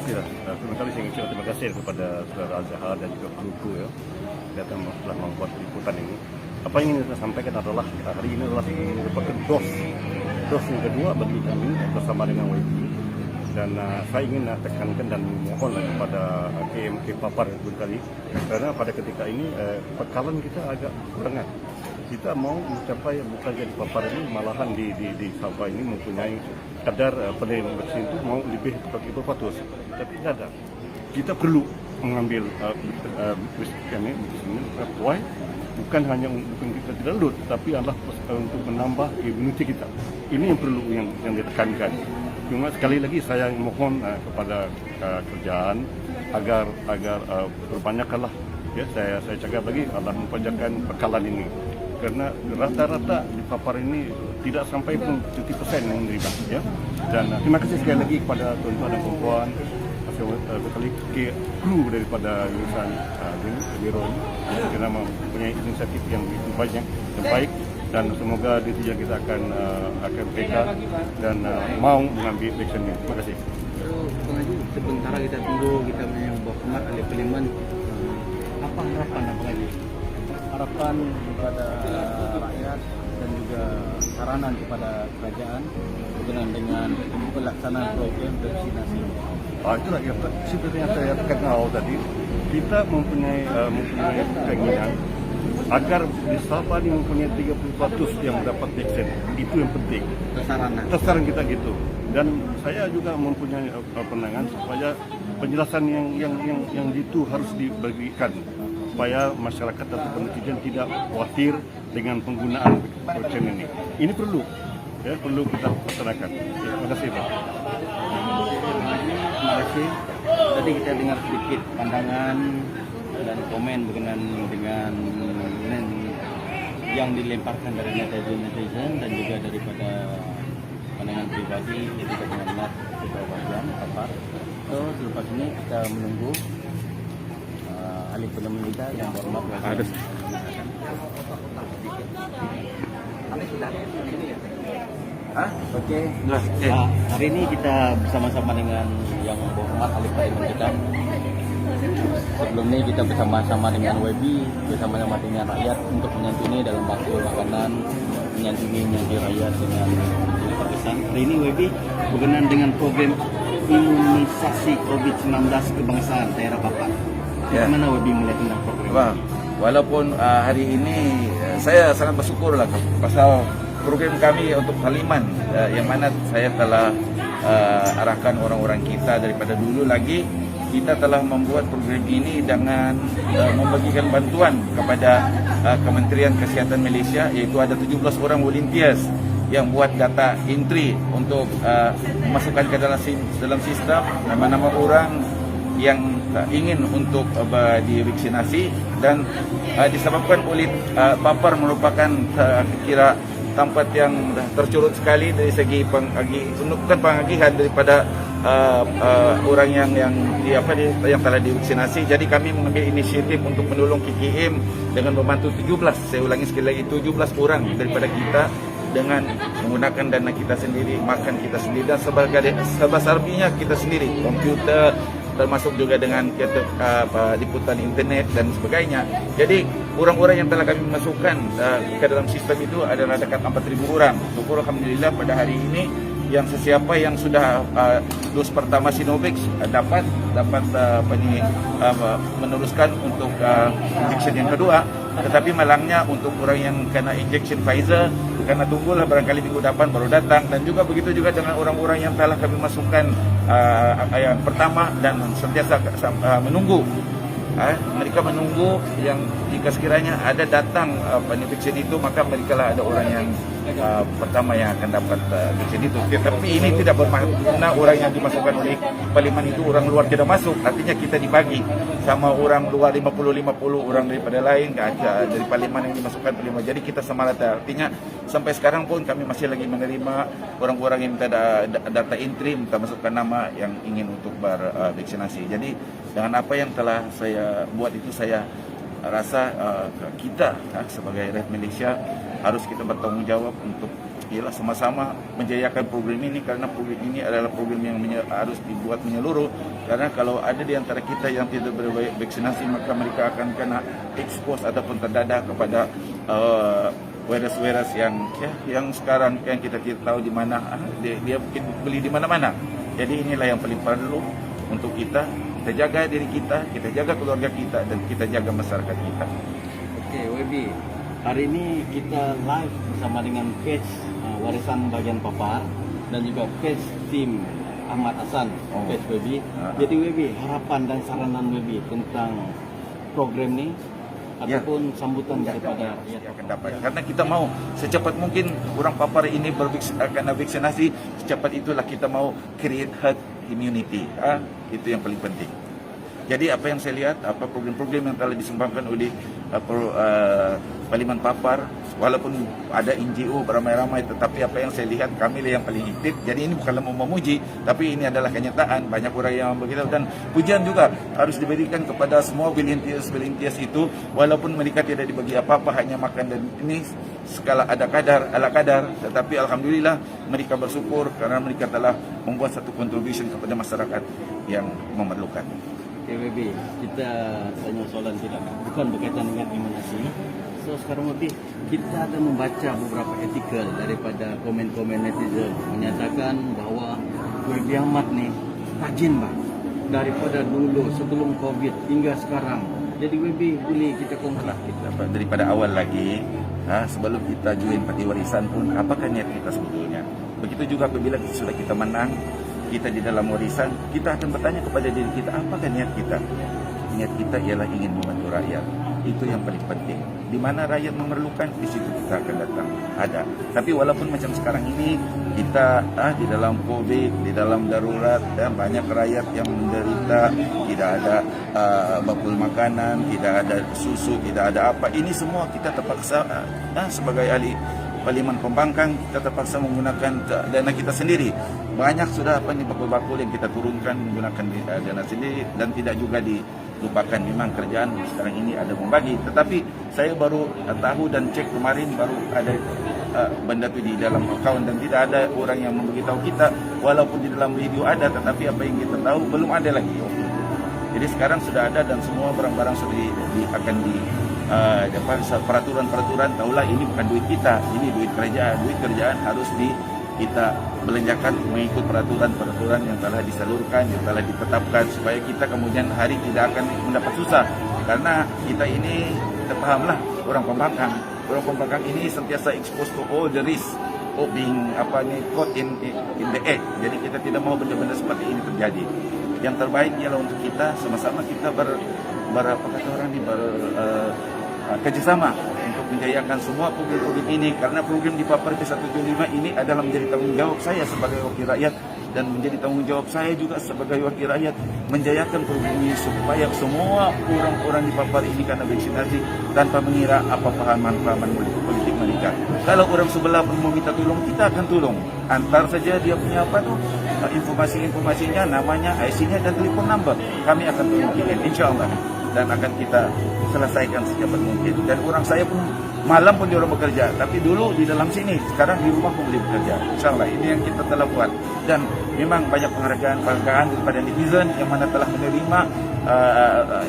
kasih lah. Terima kasih saya ucapkan terima kasih kepada saudara Al-Zahar dan juga kru yang datang telah membuat liputan ini. Apa yang ingin saya sampaikan adalah hari ini adalah merupakan dos yang kedua bagi kami bersama dengan YB. Dan saya ingin tekankan dan mohon kepada KMK Papar kali karena pada ketika ini pekalan kita agak kurang. Kita mau mencapai bukan jadi Papar ini, malahan di Sabah ini mempunyai kadar penerima vaksin itu mau lebih seperti itu patus, tapi tidak ada. Kita perlu mengambil why bukan hanya untuk kita tidak lulus, tapi adalah untuk menambah imuniti kita. Ini yang perlu yang ditekankan. Cuma sekali lagi saya mohon kepada kerjaan agar perbanyakkanlah, ya saya cakap lagi adalah memperbanyak pekalan ini. Karena rata-rata di Papar ini tidak sampai pun 70% yang menerima, ya. Dan terima kasih sekali lagi kepada tuan-tuan dan puan-puan, sekali kru daripada Yayasan Biro ini karena mempunyai inisiatif yang baik dan semoga di tujuan kita akan pegang dan mau mengambil action ini. Terima kasih. Sebentar kita tunggu kita menyambut Ahmad Ali Peliman. Apa harapan lagi? Harapan kepada rakyat dan juga saranan kepada kerajaan berkenaan dengan pelaksanaan program vaksinasi. Itulah yang seperti yang saya tekankan awal tadi, kita mempunyai keinginan agar di Sabah ini mempunyai 30% yang dapat vaksin. Itu yang penting. Sasaran kita gitu. Dan saya juga mempunyai pandangan supaya penjelasan yang itu harus diberikan supaya masyarakat atau netizen tidak khawatir dengan penggunaan vaksin ini. Ini perlu kita laksanakan. Terima kasih, Pak. Terima kasih. Tadi kita dengar sedikit pandangan dan komen berkenaan dengan yang dilemparkan dari netizen dan juga daripada pandangan pribadi ketika dengan beberapa jam Papar. So selepas ini kita menunggu ahli penemuan kita yang berhormat ada. Oke. Hari ini kita bersama-sama dengan yang berhormat ahli penemuan kita. Sebelum ini kita bersama-sama dengan YB, bersama-sama dengan rakyat untuk menyantuni dalam waktu makanan, menyantuni rakyat dengan terkesan. Hari ini YB berkenaan dengan program imunisasi COVID-19 kebangsaan daerah Papar. Bagaimana YB melihat tentang program? Walaupun hari ini saya sangat bersyukur lah pasal program kami untuk Kaliman yang mana saya telah arahkan orang-orang kita daripada dulu lagi. Kita telah membuat program ini dengan membagikan bantuan kepada Kementerian Kesihatan Malaysia, iaitu ada 17 orang volunteers yang buat data entry untuk memasukkan ke dalam sistem nama-nama orang yang ingin untuk divaksinasi dan disebabkan oleh Papar merupakan kira tempat yang tercurut sekali dari segi pengagihan daripada orang yang telah divaksinasi. Jadi kami mengambil inisiatif untuk menolong KKM dengan membantu 17, saya ulangi sekali lagi, 17 orang daripada kita dengan menggunakan dana kita sendiri, makan kita sendiri dan sebesar-besarnya kita sendiri, komputer termasuk juga dengan liputan internet dan sebagainya. Jadi orang-orang yang telah kami masukkan ke dalam sistem itu adalah dekat 4.000 orang. Syukur alhamdulillah pada hari ini yang sesiapa yang sudah dos pertama Sinovac dapat meneruskan untuk injection yang kedua. Tetapi malangnya untuk orang yang kena injection Pfizer, karena tunggulah barangkali minggu depan baru datang. Dan juga begitu juga dengan orang-orang yang telah kami masukkan yang pertama dan sentiasa menunggu. Mereka menunggu yang jika sekiranya ada datang vaksin itu, maka mereka lah ada orang yang pertama yang akan dapat vaksin itu. Tapi ini tidak bermakna orang yang dimasukkan oleh Parlimen itu orang luar tidak masuk. Artinya kita dibagi sama orang luar 50-50 orang daripada lain dari Parlimen yang dimasukkan Parlimen. Jadi kita sama rata. Artinya sampai sekarang pun kami masih lagi menerima orang-orang yang minta data entry, minta masukkan nama yang ingin untuk bervaksinasi. Jadi dengan apa yang telah saya buat itu, saya rasa kita sebagai rakyat Malaysia harus kita bertanggung jawab untuk ialah sama-sama menjayakan program ini, karena program ini adalah program yang harus dibuat menyeluruh. Karena kalau ada di antara kita yang tidak bervaksinasi, maka mereka akan kena expose ataupun terdadah kepada virus-virus yang sekarang yang kita tidak tahu di mana, dia beli di mana-mana. Jadi inilah yang paling perlu untuk kita jaga diri kita jaga keluarga kita, dan kita jaga masyarakat kita. Oke, Webi, hari ini kita live bersama dengan page Warisan Bagian Papar dan juga page tim Ahmad Hasan, page Webi. Jadi Webi, harapan dan saranan Webi tentang program ini ataupun sambutan daripada rakyat akan dapat, karena kita mau secepat mungkin orang Papar ini akan vaksinasi, secepat itulah kita mau create herd immunity. Itu yang paling penting. Jadi apa yang saya lihat, apa program-program yang telah disumbangkan oleh Parlimen Papar, walaupun ada NGO beramai-ramai, tetapi apa yang saya lihat, kami lah yang paling aktif. Jadi ini bukanlah mau memuji, tapi ini adalah kenyataan. Banyak orang yang begitu, dan pujian juga harus diberikan kepada semua volunteers itu, walaupun mereka tidak dibagi apa-apa, hanya makan dan ini skala ala kadar, tetapi alhamdulillah mereka bersyukur karena mereka telah membuat satu contribution kepada masyarakat yang memerlukan. KWB, kita tanya soalan bukan berkaitan dengan imunisasi. So sekarang lebih kita ada membaca beberapa artikel daripada komen-komen netizen menyatakan bahwa WB Ahmad nih rajin bang daripada dulu sebelum COVID hingga sekarang. Jadi WB boleh kita konkret daripada awal lagi, sebelum kita join parti warisan pun, apakah niat kita sebetulnya? Begitu juga apabila sudah kita menang, kita di dalam warisan, kita akan bertanya kepada diri kita, apakah niat kita? Niat kita ialah ingin membantu rakyat. Itu yang paling penting. Di mana rakyat memerlukan, di situ kita akan datang. Ada. Tapi walaupun macam sekarang ini, kita di dalam COVID, di dalam darurat, dan banyak rakyat yang menderita, tidak ada bakul makanan, tidak ada susu, tidak ada apa. Ini semua kita terpaksa sebagai ahli Parlimen Pembangkang, kita terpaksa menggunakan dana kita sendiri. Banyak sudah bakul-bakul yang kita turunkan menggunakan dana sendiri, dan tidak juga dilupakan. Memang kerjaan sekarang ini ada membagi, tetapi saya baru tahu dan cek kemarin, baru ada benda itu di dalam akaun, dan tidak ada orang yang memberitahu kita. Walaupun di dalam video ada, tetapi apa yang kita tahu belum ada lagi. Jadi sekarang sudah ada, dan semua barang-barang sudah akan peraturan-peraturan, tahulah ini bukan duit kita, ini duit kerajaan. Duit kerajaan harus kita belanjakan mengikut peraturan-peraturan yang telah disalurkan, yang telah ditetapkan, supaya kita kemudian hari tidak akan mendapat susah. Karena kita ini, kita pahamlah, orang Pembangkang. Orang Pembangkang ini sentiasa exposed to all the risk of being caught in the act. Jadi kita tidak mau benda-benda seperti ini terjadi. Yang terbaik ialah untuk kita sama-sama kita kerjasama untuk menjayakan semua program-program ini, karena program di Papar P175 ini adalah menjadi tanggung jawab saya sebagai wakil rakyat, dan menjadi tanggung jawab saya juga sebagai wakil rakyat menjayakan program ini supaya semua orang-orang di Papar ini kena vaksinasi tanpa mengira apa pahaman-pahaman politik mereka. Kalau orang sebelah pun meminta tolong, kita akan tolong. Antar saja dia punya informasi-informasinya, namanya, IC-nya, dan telepon number. Kami akan tolong kita, insya-Allah, dan akan kita selesaikan secepat mungkin. Dan orang saya pun malam pun dia orang bekerja, tapi dulu di dalam sini, sekarang di rumah pun boleh bekerja. InsyaAllah ini yang kita telah buat. Dan memang banyak penghargaan daripada netizen yang mana telah menerima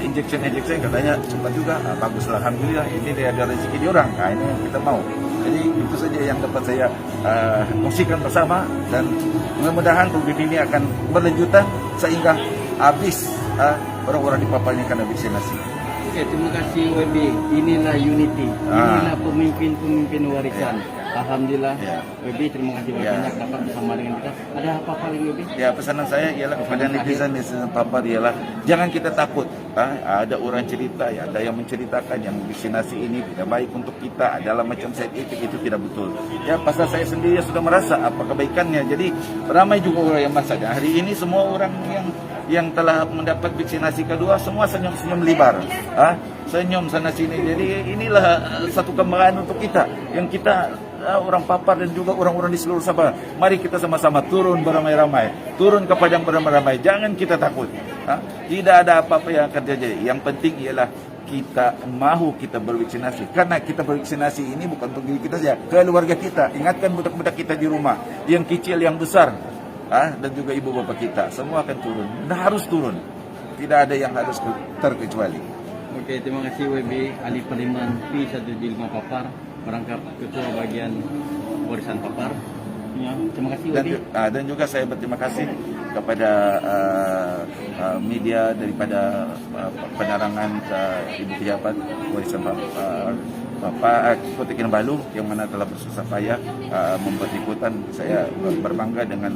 injection, katanya cepat juga. Baguslah, alhamdulillah, ini dia ada rezeki di orang. Ini yang kita mau. Jadi itu saja yang dapat saya kongsikan bersama, dan mudah-mudahan program ini akan berlanjutan sehingga habis orang-orang di Papua ini akan vaksinasi. Oke, terima kasih WB. Inilah unity. Inilah pemimpin-pemimpin warisan. Alhamdulillah. WB, terima kasih banyak dapat bersama dengan kita. Ada apa-apa lagi WB? Ya, pesanan saya ialah kepada netizen Papar ialah jangan kita takut. Ada orang cerita, ada yang menceritakan yang vaksinasi ini tidak baik untuk kita, adalah macam side effect, itu tidak betul. Ya, pasal saya sendiri sudah merasa apa kebaikannya. Jadi ramai juga orang yang merasa. Hari ini semua orang yang telah mendapat vaksinasi kedua semua senyum-senyum lebar, senyum sana sini. Jadi inilah satu kebanggaan untuk kita, yang kita orang Papar dan juga orang-orang di seluruh Sabah. Mari kita sama-sama turun beramai-ramai, turun ke padang beramai-ramai. Jangan kita takut. Tidak ada apa-apa yang akan terjadi. Yang penting ialah kita mahu kita bervaksinasi. Karena kita bervaksinasi ini bukan untuk diri kita saja, keluarga kita. Ingatkan budak-budak kita di rumah, yang kecil, yang besar, dan juga ibu bapak kita, semua akan turun. Nah, harus turun. Tidak ada yang harus terkecuali. Oke, terima kasih WB ahli Parlimen P175 Papar, merangkap ketua bagian warisan Papar. Ya, terima kasih WB. Dan juga saya berterima kasih kepada media daripada penerangan Ibu Pejabat Warisan Bapak Kota Kinabalu yang mana telah bersusah payah membuat liputan. Saya berbangga dengan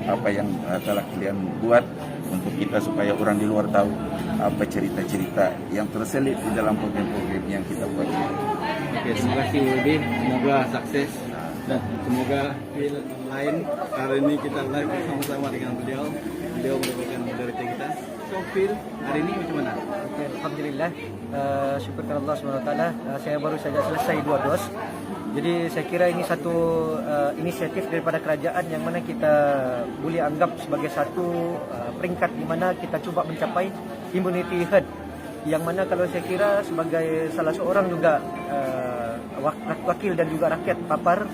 apa yang telah kalian buat untuk kita supaya orang di luar tahu apa cerita-cerita yang terselip di dalam program-program yang kita buat. Oke, terima kasih WB. Semoga sukses dan semoga film lain. Hari ini kita live bersama-sama dengan beliau. Beliau merupakan moderator kita. So, Phil, hari ini macam mana? Okay, Alhamdulillah, syukur kepada Allah SWT. Saya baru saja selesai 2 dos. Jadi saya kira ini satu inisiatif daripada kerajaan yang mana kita boleh anggap sebagai satu peringkat di mana kita cuba mencapai immunity herd. Yang mana kalau saya kira sebagai salah seorang juga wakil dan juga rakyat Papar,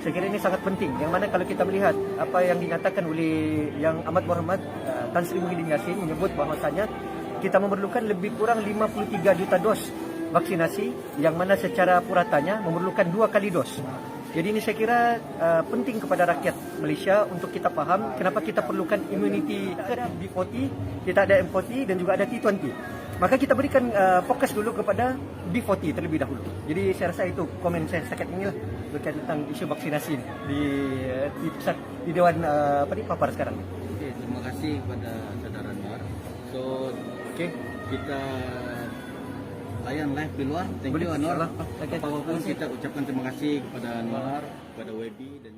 saya kira ini sangat penting. Yang mana kalau kita melihat apa yang dinyatakan oleh Yang Amat Berhormat Tan Sri Muhyiddin Yassin menyebut bahwasanya kita memerlukan lebih kurang 53 juta dos vaksinasi, yang mana secara puratanya memerlukan 2 kali dos. Jadi ini saya kira penting kepada rakyat Malaysia untuk kita faham kenapa kita perlukan immunity. Ada B40, kita ada M40 dan juga ada T20. Maka kita berikan fokus dulu kepada B40 terlebih dahulu. Jadi saya rasa itu komen saya setakat inilah berkaitan tentang isu vaksinasi di pusat di Dewan Papar sekarang. Oke, terima kasih kepada saudara Anwar. So, oke, kita layan live di luar. Thank you Anwar. Okay. Apapun kita ucapkan terima kasih kepada Anwar, kepada WB dan